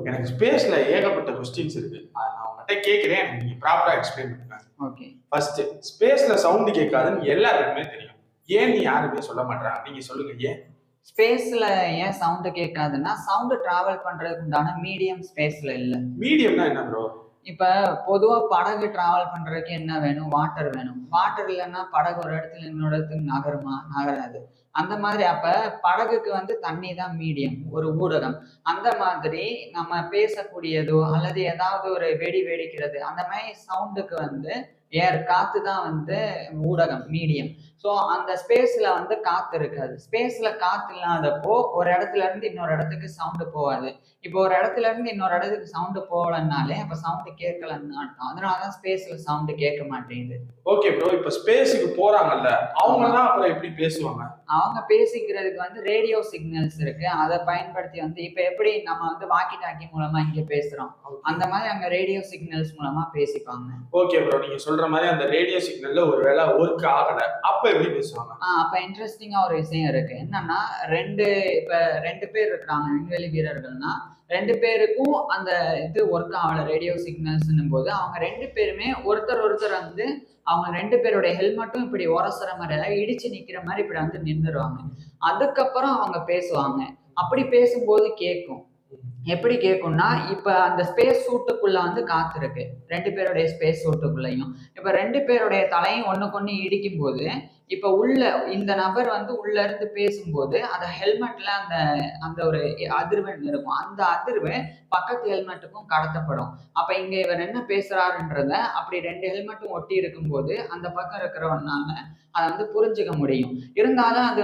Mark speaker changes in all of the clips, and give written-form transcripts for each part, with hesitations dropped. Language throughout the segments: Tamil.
Speaker 1: எனக்கு ஸ்பேஸ்ல ஏகப்பட்ட கொஸ்டின்ஸ் இருக்கு. நான் உங்ககிட்ட கேட்கிறேன், நீங்க ப்ராப்பரா எக்ஸ்பிளைன் பண்ணுங்க.
Speaker 2: ஓகே.
Speaker 1: ஃபர்ஸ்ட், ஸ்பேஸ்ல சவுண்ட் கேட்காதுன்னு எல்லாருக்குமே தெரியும். ஏன் நீ யாருமே சொல்ல மாட்டாங்க? நீங்க சொல்லுங்க ஏன்?
Speaker 2: ஸ்பேஸ்ல ஏன் சவுண்ட் கேட்காதுன்னா சவுண்ட் டிராவல் பண்றதுக்கு உண்டான மீடியம் ஸ்பேஸ்ல இல்ல.
Speaker 1: மீடியம்னா என்ன ப்ரோ?
Speaker 2: இப்ப பொதுவா படகு டிராவல் பண்றதுக்கு என்ன வேணும்? வாட்டர் வேணும். வாட்டர் இல்லைன்னா படகு ஒரு இடத்துல இன்னொரு இடத்துக்கு நகருமா? நகராது. அந்த மாதிரி அப்ப படகுக்கு தண்ணி தான் மீடியம், ஒரு ஊடகம். அந்த மாதிரி நம்ம பேசக்கூடியதோ அல்லது ஏதாவது ஒரு வெடி வெடிக்கிறது அந்த மாதிரி சவுண்டுக்கு ஏர் காத்து தான் ஊடகம், மீடியம். ஸோ அந்த ஸ்பேஸ்ல காத்து இருக்காது. ஸ்பேஸ்ல காத்து இல்லாதப்போ ஒரு இடத்துல இருந்து இன்னொரு இடத்துக்கு சவுண்டு போகாது. இப்போ ஒரு இடத்துல இருந்து இன்னொரு இடத்துக்கு சவுண்டு போகலன்னாலே அப்ப சவுண்டு கேட்கலன்னு அர்த்தம். அதனாலதான் ஸ்பேஸ்ல சவுண்டு கேட்க மாட்டேங்குது.
Speaker 1: ஓகே ப்ரோ, இப்ப ஸ்பேஸுக்கு போறாங்கல்ல, அவங்க தான் அப்புறம் எப்படி பேசுவாங்க?
Speaker 2: அவங்க பேசிக்கிறதுக்கு ரேடியோ சிக்னல்ஸ் இருக்கு. அதை பயன்படுத்தி இப்ப எப்படி நம்ம வாக்கி டாக்கி மூலமா இங்க பேசுறோம், அந்த மாதிரி அங்க ரேடியோ சிக்னல்ஸ் மூலமா பேசிப்பாங்க.
Speaker 1: ஓகே ப்ரோ, நீங்க சொல்ற மாதிரி அந்த ரேடியோ சிக்னல்ல ஒருவேளை ஒர்க் ஆகல, அப்ப எப்படி பேசுவாங்க?
Speaker 2: அப்ப இன்ட்ரெஸ்டிங்கா ஒரு விஷயம் இருக்கு. என்னன்னா ரெண்டு பேர் இருக்கிறாங்க விண்வெளி வீரர்கள்னா, ரெண்டு பேருக்கும் அந்த இது ஒர்க் ஆகல ரேடியோ சிக்னல்ஸ்னும் போது அவங்க ரெண்டு பேருமே ஒருத்தர் அவங்க ரெண்டு பேருடைய ஹெல்மெட்டும் இப்படி உரசுற மாதிரி இடிச்சு நிக்கிற மாதிரி இப்படி நின்றுருவாங்க. அதுக்கப்புறம் அவங்க பேசுவாங்க. அப்படி பேசும்போது கேட்கும். எப்படி கேட்கும்னா, இப்ப அந்த ஸ்பேஸ் சூட்டுக்குள்ள காத்து இருக்கு ரெண்டு பேருடைய ஸ்பேஸ் சூட்டுக்குள்ளையும். இப்ப ரெண்டு பேருடைய தலையும் ஒண்ணுக்கு இடிக்கும் போது இப்ப இந்த நபர் உள்ள இருந்து பேசும்போது அந்த ஹெல்மெட்ல அந்த ஒரு அதிர்வெண் இருக்கும். அந்த அதிர்வெண் பக்கத்து ஹெல்மெட்டுக்கும் கடத்தப்படும். அப்ப இங்க இவர் என்ன பேசுறாருன்றத அப்படி ரெண்டு ஹெல்மெட்டும் ஒட்டி இருக்கும்போது அந்த பக்கம் இருக்கிறவனால அதை புரிஞ்சுக்க முடியும். இருந்தாலும் அது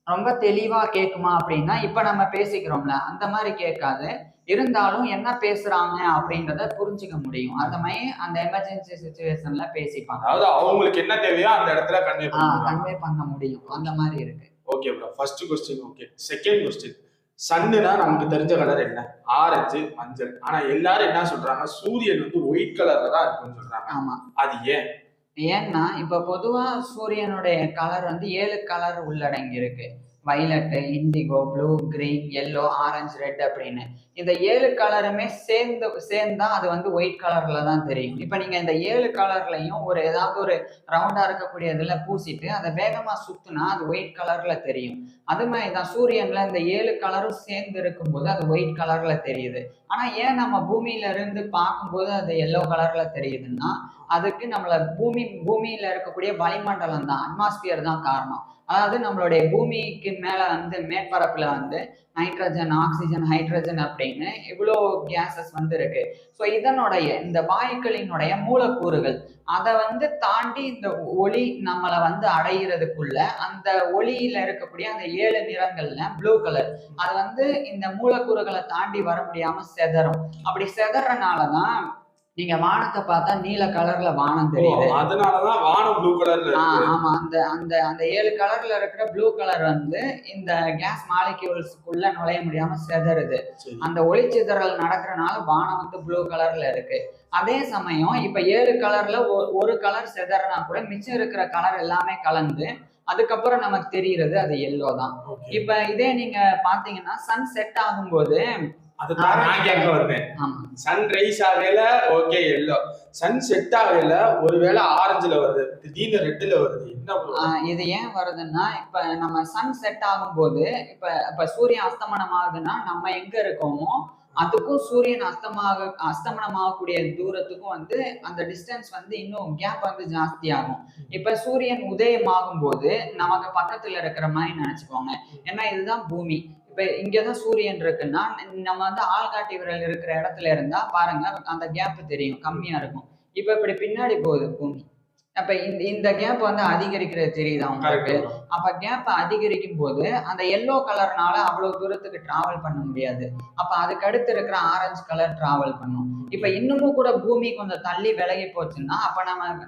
Speaker 2: ரொம்ப தெளிவா கேட்குமா அப்படின்னா, இப்ப நம்ம பேசிக்கிறோம்ல அந்த மாதிரி கேட்காது. இருந்தாலும் என்ன பேசுறாங்க அப்படின்றத புரிஞ்சுக்க முடியும். அந்த மாதிரி அந்த எமர்ஜென்சி சிச்சுவேஷன்ல பேசிப்பாங்க.
Speaker 1: அதாவது அவங்களுக்கு என்ன தேவையோ அந்த இடத்துல
Speaker 2: கன்வே பண்ண முடியும். அந்த மாதிரி இருக்கு.
Speaker 1: Okay bro, first question okay. Second question, சன்னுனா நமக்கு தெரிஞ்ச கலர் என்ன? ஆரஞ்சு, மஞ்சள். ஆனா எல்லாரும் என்ன சொல்றாங்க, சூரியன் ஒயிட் கலர்ல தான் இருக்குன்னு சொல்றாங்க.
Speaker 2: ஆமா.
Speaker 1: அது ஏன்?
Speaker 2: ஏன்னா இப்ப பொதுவா சூரியனுடைய கலர் 7 கலர் உள்ளடங்கி இருக்கு. Violet, indigo, blue, green, yellow, orange, red அப்படின்னு. இந்த 7 கலருமே சேர்ந்தா அது ஒயிட் கலர்ல தான் தெரியும். இப்ப நீங்க இந்த 7 கலர்லயும் ஏதாவது ஒரு ரவுண்டா இருக்கக்கூடியதுல பூசிட்டு அதை வேகமா சுத்துனா அது ஒயிட் கலர்ல தெரியும். அது மாதிரிதான் சூரியன்ல இந்த 7 கலரும் சேர்ந்து இருக்கும்போது அது ஒயிட் கலர்ல தெரியுது. ஆனா ஏன் நம்ம பூமியில இருந்து பார்க்கும்போது அது எல்லோ கலர்ல தெரியுதுன்னா, அதுக்கு நம்மள பூமியில இருக்கக்கூடிய வளிமண்டலம் தான், அட்மாஸ்பியர் தான் காரணம். அதாவது நம்மளுடைய பூமிக்கு மேல மேற்பரப்புல நைட்ரஜன், ஆக்சிஜன், ஹைட்ரஜன் அப்படின்னு இவ்வளோ கேசஸ் இருக்கு. ஸோ இந்த வாயுக்களினுடைய மூலக்கூறுகள் அதை தாண்டி இந்த ஒளி நம்மளை அடையிறதுக்குள்ள அந்த ஒளியில இருக்கக்கூடிய அந்த 7 நிறங்கள்ல ப்ளூ கலர் அது இந்த மூலக்கூறுகளை தாண்டி வர முடியாம செதறும். அப்படி செதறனாலதான் நீங்க வானத்தை பார்த்தா நீல கலர்ல வானம் தெரியுது.
Speaker 1: அதனாலதான் வானம் ப்ளூ கலர்ல.
Speaker 2: ஆமா, அந்த 7 கலர்ல இருக்கிற ப்ளூ கலர் இந்த கேஸ் மாலிக்யூல்ஸ்க்குள்ள நுழைய முடியாம செதறுது. அந்த ஒளிச்சிதறல் நடக்கிறனால வானம் ப்ளூ கலர்ல இருக்கு. அதே சமயம் இப்ப 7 கலர்ல ஒரு கலர் செதறனா கூட மிச்சம் இருக்கிற கலர் எல்லாமே கலந்து அதுக்கப்புறம் நமக்கு தெரியுறது அது எல்லோ தான். இப்ப இதே நீங்க பாத்தீங்கன்னா சன் செட் ஆகும்போது
Speaker 1: அதுதான் நான் கேட்க வந்தேன். சன் ரைஸ் ஆகல ஓகே எல்லோ, சன் செட் ஆகல ஒருவேளை ஆரஞ்சுல வருது, திடீர்னு ரெட்ல வருது, என்ன
Speaker 2: இது ஏன் வருதுன்னா, இப்ப நம்ம சன் செட் ஆகும்போது இப்ப சூரியன் அஸ்தமனம் ஆகுதுன்னா நம்ம எங்க இருக்கோமோ அதுக்கும் சூரியன் அஸ்தமனமாகக்கூடிய தூரத்துக்கும் அந்த டிஸ்டன்ஸ் இன்னும் கேப் ஜாஸ்தி ஆகும். இப்ப சூரியன் உதயம் ஆகும்போது நமக்கு பக்கத்துல இருக்கிற மாதிரி நினைச்சுக்கோங்க. ஏன்னா இதுதான் பூமி. இப்ப இங்கதான் சூரியன் இருக்குன்னா நம்ம ஆள்காட்டி விரல் இருக்கிற இடத்துல இருந்தா பாருங்க அந்த கேப் தெரியும், கம்மியா இருக்கும். இப்ப இப்படி பின்னாடி போகுது பூமி. அப்ப இந்த கேப் அதிகரிக்கிறது தெரியுது அவங்களுக்கு. அப்ப கேப் அதிகரிக்கும் போது அந்த எல்லோ கலர்னால அவ்வளவு தூரத்துக்கு டிராவல் பண்ண முடியாது. அப்ப அதுக்கு அடுத்து இருக்கிற ஆரஞ்சு கலர் டிராவல் பண்ணும். இப்ப இன்னமும் கூட பூமி கொஞ்சம் தள்ளி விலகி போச்சுன்னா அப்ப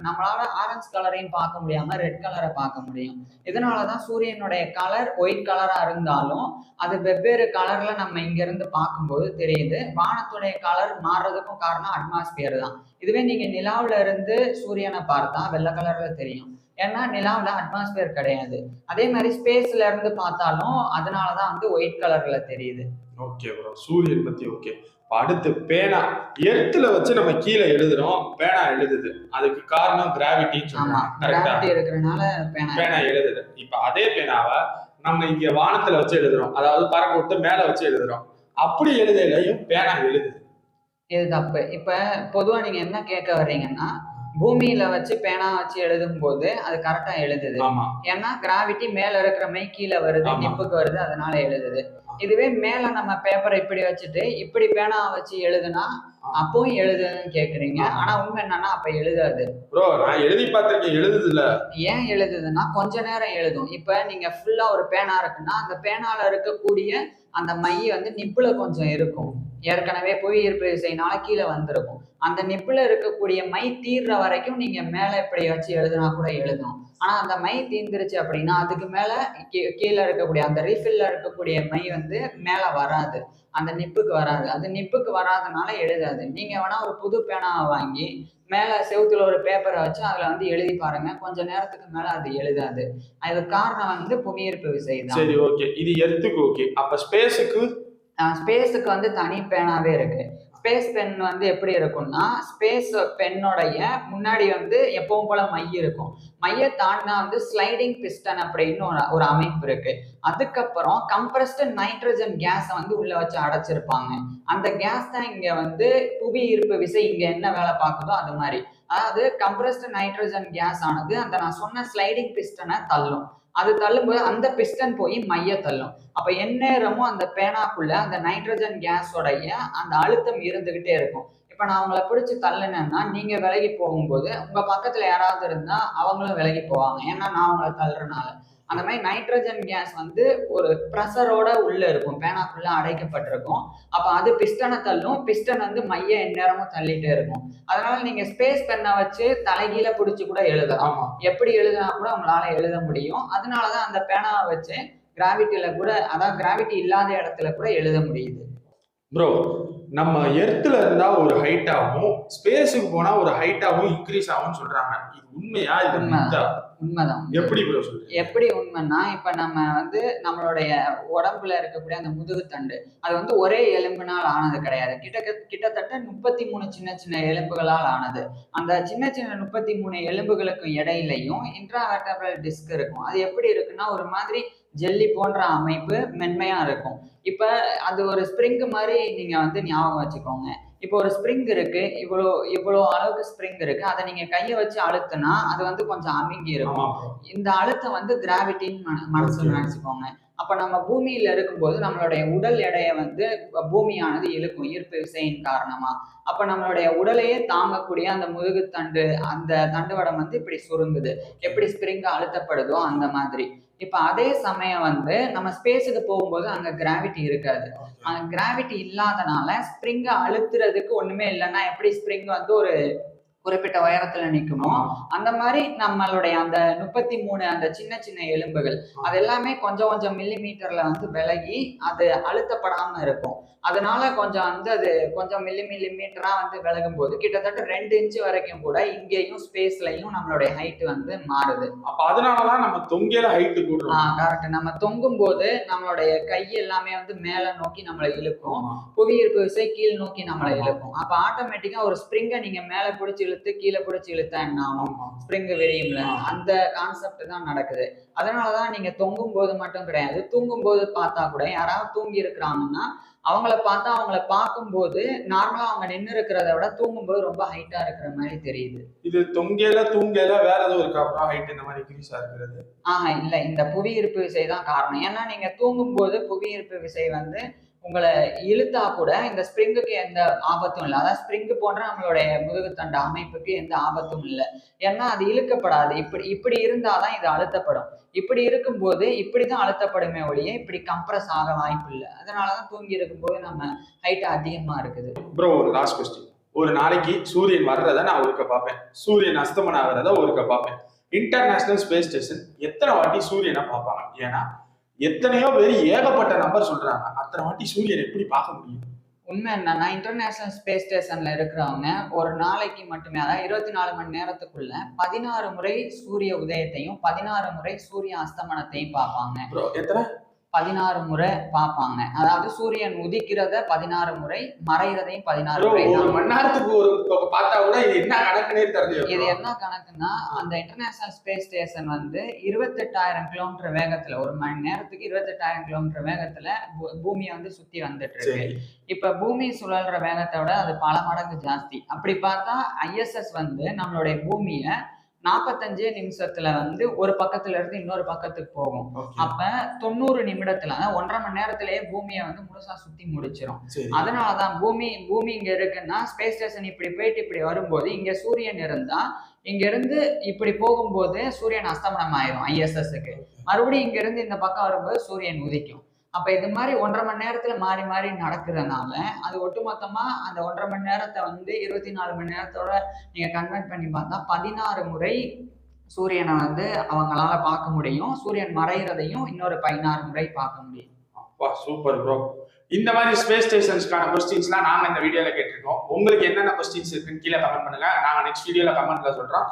Speaker 2: நம்மளால ஆரஞ்சு கலரையும் பார்க்க முடியாம ரெட் கலரை பார்க்க முடியும். இதனாலதான் சூரியனுடைய கலர் ஒயிட் கலரா இருந்தாலும் அது வெவ்வேறு கலர்ல நம்ம இங்க இருந்து பார்க்கும்போது தெரியுது. வானத்துடைய கலர் மாறுறதுக்கும் காரணம் அட்மாஸ்பியர் தான். இதுவே நீங்க நிலாவுல இருந்து சூரியனை பார்த்தா வெள்ளை கலர்ல தெரியும். ஏன்னா நிலாவில் அட்மாஸ்பியர் கிடையாது. அதே மாதிரி ஸ்பேஸ்ல இருந்து பார்த்தாலும் அதனாலதான் வந்து ஒயிட் கலர்ல தெரியுது.
Speaker 1: ஓகே ப்ரோ, சூரியன் பத்தி ஓகே. அடுத்து பேனா. எர்த்துல வச்சு நம்ம கீழே எழுதுறோம், பேனா எழுதுது. அதுக்கு காரணம் கிராவிட்டின்னு சொல்றாங்க.
Speaker 2: கிராவிட்டி இருக்கிறதுனால
Speaker 1: பேனா எழுதுது. இப்ப அதே பேனாவை நம்ம இங்க வானத்துல வச்சு எழுதுறோம், அதாவது பறக்க விட்டு மேல வச்சு எழுதுறோம். அப்படி எழுதையிலையும் பேனா எழுதுது.
Speaker 2: இது தப்பு. இப்ப பொதுவா நீங்க என்ன கேட்க வர்றீங்கன்னா, பூமியில வச்சு பேனா வச்சு எழுதும் போது அது கரெக்டா எழுதுது. ஏன்னா கிராவிட்டி மேல இருக்கிற மை கீழே வருது, நிப்புக்கு வருது, அதனால எழுதுது. இதுவே மேல நம்ம பேப்பரை இப்படி வச்சுட்டு இப்படி பேனா வச்சு எழுதுனா அப்பவும் எழுதுன்னு கேக்குறீங்க. ஆனா உண்மை என்னன்னா அப்ப எழுதாது.
Speaker 1: ப்ரோ நான் எழுதி பார்த்திருக்கேன், எழுதுதுல.
Speaker 2: ஏன் எழுதுதுன்னா கொஞ்ச நேரம் எழுதும். இப்ப நீங்க ஃபுல்லா ஒரு பேனா இருக்குன்னா அந்த பேனால இருக்கக்கூடிய அந்த மை வந்து நிப்புல கொஞ்சம் இருக்கும். ஏற்கனவே புவியீர்ப்பு விசைனால கீழே வந்திருக்கும். அந்த நிப்புல இருக்கக்கூடிய மை தீர்ற வரைக்கும் நீங்க மேல இப்படி வச்சு எழுதுனா கூட எழுதும். ஆனா அந்த மை தீர்ந்துருச்சு அப்படின்னா அதுக்கு மேல கீழே இருக்கக்கூடிய அந்த ரீஃபில்ல இருக்கக்கூடிய மை வந்து மேல வராது, அந்த நிப்புக்கு வராது. அது நிப்புக்கு வராதனால எழுதாது. நீங்க வேணா ஒரு புது பேனாவை வாங்கி மேல செவுத்துல ஒரு பேப்பரை வச்சு அதுல வந்து எழுதி பாருங்க, கொஞ்ச நேரத்துக்கு மேல அது எழுதாது. அதுக்கு காரணம் வந்து புவியீர்ப்பு விசை தான்.
Speaker 1: சரி ஓகே, இது எர்த்துக்கு ஓகே. அப்ப ஸ்பேஸுக்கு?
Speaker 2: ஸ்பேஸுக்கு வந்து தனி பேனாவே இருக்கு. ஸ்பேஸ் பென் வந்து எப்படி இருக்கும்னா, ஸ்பேஸ் பென்னோடைய முன்னாடி வந்து எப்பவும் போல மை இருக்கும். மைய தாண்டினா வந்து ஸ்லைடிங் பிஸ்டன் அப்படின்னு ஒரு அமைப்பு இருக்கு. அதுக்கப்புறம் கம்ப்ரஸ்டு நைட்ரஜன் கேஸை வந்து உள்ள வச்சு அடைச்சிருப்பாங்க. அந்த கேஸ் தான் இங்க வந்து புவி ஈர்ப்பு விசை இங்க என்ன வேலை பார்க்குதோ அது மாதிரி. அதாவது கம்ப்ரஸ்டு நைட்ரஜன் கேஸ் ஆனது அந்த நான் சொன்ன ஸ்லைடிங் பிஸ்டனை தள்ளும். அது தள்ளும்போது அந்த பிஸ்டன் போய் மைய தள்ளும். அப்ப எந்நேரமும் அந்த பேனாக்குள்ள அந்த நைட்ரஜன் கேஸோடைய அந்த அழுத்தம் இருந்துகிட்டே இருக்கும். இப்ப நான் உங்களை பிடிச்சி தள்ளுனேன்னா நீங்க விலகி போகும்போது உங்க பக்கத்துல யாராவது இருந்தா அவங்களும் விலகி போவாங்க, ஏன்னா நான் உங்களை தள்ளுறதுனால. அந்த மாதிரி நைட்ரஜன் கேஸ் வந்து ஒரு ப்ரெஷரோட உள்ள இருக்கும், பேனாக்குள்ள அடைக்கப்பட்டிருக்கும். அப்ப அது பிஸ்டனை தள்ளும், பிஸ்டன் வந்து மைய எந்நேரமும் தள்ளிட்டே இருக்கும். அதனால நீங்க ஸ்பேஸ் பெண்ணை வச்சு தலைகீழ பிடிச்சி கூட எழுதலாம். எப்படி எழுதினா கூட உங்களால எழுத முடியும். அதனாலதான் அந்த பேனாவை வச்சு கிராவிட்டியில கூட, அதாவது கிராவிட்டி இல்லாத இடத்துல கூட எழுத முடியுது.
Speaker 1: ப்ரோ நம்ம எர்த்துல இருந்தா ஒரு ஹைட்டாகவும் ஸ்பேஸுக்கு போனா ஒரு ஹைட்டாகவும் இன்க்ரீஸ் ஆகும்னு சொல்றாங்க. இது உண்மையா? இது
Speaker 2: உண்மைதான்.
Speaker 1: எப்படி ப்ரோ சொல்றீங்க?
Speaker 2: எப்படி உண்மைன்னா, இப்ப நம்ம வந்து நம்மளுடைய உடம்புல இருக்கக்கூடிய அந்த முதுகுத்தண்டு அது வந்து ஒரே எலும்பினால் ஆனது கிடையாது. கிட்டத்தட்ட 33 சின்ன சின்ன எலும்புகளால் ஆனது. அந்த சின்ன சின்ன 33 எலும்புகளுக்கு இடையிலையும் இன்ட்ராவெர்டபிரல் டிஸ்க் இருக்கும். அது எப்படி இருக்குன்னா ஒரு மாதிரி ஜெல்லி போன்ற அமைப்பு, மென்மையா இருக்கும். இப்ப அது ஒரு ஸ்ப்ரிங் மாதிரி நீங்க வந்து ஞாபகம் வச்சுக்கோங்க. இப்போ ஒரு ஸ்ப்ரிங் இருக்கு, இவ்வளோ அளவுக்கு ஸ்ப்ரிங் இருக்கு. அதை நீங்க கையை வச்சு அழுத்தினா அது வந்து கொஞ்சம் அமுங்கி இருக்கும். இந்த அழுத்தம் வந்து கிராவிட்டின்னு மனசுல நினைச்சுக்கோங்க. அப்ப நம்ம பூமியில இருக்கும்போது நம்மளுடைய உடல் எடையை வந்து பூமியானது இழுக்கும் ஈர்ப்பு விசையின் காரணமா. அப்ப நம்மளுடைய உடலையே தாங்கக்கூடிய அந்த முதுகுத்தண்டு, அந்த தண்டுவடம் வந்து இப்படி சுருங்குது. எப்படி ஸ்ப்ரிங் அழுத்தப்படுதோ அந்த மாதிரி. இப்ப அதே சமயம் வந்து நம்ம ஸ்பேஸுக்கு போகும்போது அங்க கிராவிட்டி இருக்காது. அங்க கிராவிட்டி இல்லாதனால ஸ்ப்ரிங்க அழுத்துறதுக்கு ஒண்ணுமே இல்லைன்னா எப்படி ஸ்ப்ரிங் வந்து ஒரு குறிப்பிட்ட உயரத்துல நிக்குமோ அந்த மாதிரி நம்மளுடைய அந்த 33 அந்த சின்ன சின்ன எலும்புகள் அது எல்லாமே கொஞ்சம் கொஞ்சம் மில்லிமீட்டர்ல வந்து விலகி அது அழுத்தப்படாம இருக்கும். அதனால கொஞ்சம் வந்து அது கொஞ்சம் மில்லிமீட்டரா வந்து விலகும் போது கிட்டத்தட்ட 2 இன்ச்சு வரைக்கும் கூட இங்கேயும் ஸ்பேஸ்லயும் நம்மளுடைய ஹைட் வந்து மாறுது.
Speaker 1: அப்ப அதனாலதான் நம்ம தொங்கையில ஹைட் கூடுறோம்.
Speaker 2: கரெக்ட். நம்ம தொங்கும் போது நம்மளுடைய கை எல்லாமே வந்து மேல நோக்கி நம்மளை இழுக்கும், புவியீர்ப்பு விசை கீழ் நோக்கி நம்மளை இழுக்கும். அப்ப ஆட்டோமேட்டிக்கா ஒரு ஸ்ப்ரிங்கை நீங்க மேல பிடிச்சி இழுத்து கீழே பிடிச்சி இழுத்தா என்ன ஆகும்? ஸ்ப்ரிங் விரியும்ல, அந்த கான்செப்ட் தான் நடக்குது. அதனாலதான் நீங்க தொங்கும் போது மட்டும் கிடையாது, தூங்கும் போது பார்த்தா கூட யாராவது தூங்கி இருக்கிறாங்கன்னா அவங்கள பார்த்தா அவங்கள பார்க்கும்போது நார்மலா அவங்க நின்று இருக்கிறத விட தூங்கும்போது ரொம்ப ஹைட்டா இருக்கிற மாதிரி தெரியுது.
Speaker 1: இது தொங்கையில தூங்கையில வேற எதுவும் இருக்கா அப்புறம் ஹைட் இந்த மாதிரி இன்க்ரீஸ் ஆகுறது?
Speaker 2: இல்ல, இந்த புவியீர்ப்பு விசை தான் காரணம். ஏன்னா நீங்க தூங்கும் போது புவியீர்ப்பு விசை வந்து உங்களை இழுத்தா கூட இந்த ஸ்ப்ரிங்குக்கு எந்த ஆபத்தும் இல்லை. அதாவது ஸ்ப்ரிங் போன்ற நம்மளுடைய முதுகுத்தண்டு அமைப்புக்கு எந்த ஆபத்தும் இல்லை. ஏன்னா அது இழுக்கப்படாது. இப்படி இருந்தாதான் இது அழுத்தப்படும். இப்படி இருக்கும்போது இப்படிதான் அழுத்தப்படுமே ஒழிய இப்படி கம்ப்ரஸ் ஆக வாய்ப்பு இல்லை. அதனாலதான் தூங்கி இருக்கும்போது நம்ம ஹைட் அதிகமா இருக்குது.
Speaker 1: ப்ரோ ஒரு லாஸ்ட் கொஸ்டின். ஒரு நாளைக்கு சூரியன் வர்றதை நான் ஒருக்க பார்ப்பேன், சூரியன் அஸ்தமனம் ஆகிறத ஒருக்க பார்ப்பேன். இன்டர்நேஷனல் ஸ்பேஸ் ஸ்டேஷன் எத்தனை வாட்டி சூரியனை பார்ப்பாங்க? ஏன்னா எத்தனையோ பேர் ஏகப்பட்ட நம்பர் சொல்றாங்க, அத்தனை வாட்டி சூரியன் எப்படி பார்க்க முடியும்?
Speaker 2: உண்மை என்னன்னா இன்டர்நேஷனல் ஸ்பேஸ் ஸ்டேஷன்ல இருக்கிறவங்க ஒரு நாளைக்கு மட்டுமே, அதாவது 24 மணி நேரத்துக்குள்ள 16 முறை சூரிய உதயத்தையும் 16 முறை சூரிய அஸ்தமனத்தையும் பார்ப்பாங்க.
Speaker 1: ப்ரோ எத்தனை?
Speaker 2: 16 முறை பார்ப்பாங்க. அதாவது சூரியன் உதிக்கிறத 16 முறை, மறைகிறதையும் 16 முறை.
Speaker 1: ஒரு மணி நேரத்துக்கு ஒரு பார்த்தா கூட இது என்ன கணக்குன்னே தெரியல.
Speaker 2: இது என்ன கணக்குன்னா, அந்த இன்டர்நேஷனல் ஸ்பேஸ் ஸ்டேஷன் வந்து 28,000 கிலோமீட்டர் வேகத்துல, ஒரு மணி நேரத்துக்கு 28,000 கிலோமீட்டர் வேகத்துல பூமியை வந்து சுத்தி வந்துட்டு இருக்கு. இப்ப பூமி சுழல்ற வேகத்தை விட அது பல மடங்கு ஜாஸ்தி. அப்படி பார்த்தா ஐஎஸ்எஸ் வந்து நம்மளுடைய பூமியை 45 நிமிஷத்துல வந்து ஒரு பக்கத்துல இருந்து இன்னொரு பக்கத்துக்கு போகும். அப்ப 90 நிமிடத்துல 1.5 மணி நேரத்திலேயே பூமியை வந்து முழுசா சுத்தி முடிச்சிடும். அதனாலதான் பூமி இங்க இருக்குன்னா ஸ்பேஸ் ஸ்டேஷன் இப்படி போயிட்டு இப்படி வரும்போது இங்க சூரியன் இருந்தா இங்க இருந்து இப்படி போகும்போது சூரியன் அஸ்தமனம் ஆயிரும் ஐஎஸ்எஸ்க்கு. மறுபடியும் இங்க இருந்து இந்த பக்கம் வரும்போது சூரியன் உதிக்கும். அப்ப இது மாதிரி 1.5 மணி நேரத்துல மாறி மாறி நடக்கிறதுனால அது ஒட்டுமொத்தமா அந்த 1.5 மணி நேரத்தை வந்து 24 மணி நேரத்தோட நீங்க கன்வெர்ட் பண்ணி பார்த்தா 16 முறை சூரியனை வந்து அவங்களால பார்க்க முடியும். சூரியன் மறைகிறதையும் இன்னொரு 16 முறை பார்க்க முடியும்.
Speaker 1: அப்பா சூப்பர் ப்ரோ. இந்த மாதிரி ஸ்பேஸ் ஸ்டேஷன்ஸ்க்கான கொஸ்டின்ஸ்லாம் நாங்க இந்த வீடியோல கேட்டிருக்கோம். உங்களுக்கு என்னென்ன கொஸ்டின்ஸ் இருக்குன்னு கீழே கமெண்ட் பண்ணுங்க. நாங்க நெக்ஸ்ட் வீடியோல கமெண்ட்ல சொல்றோம்.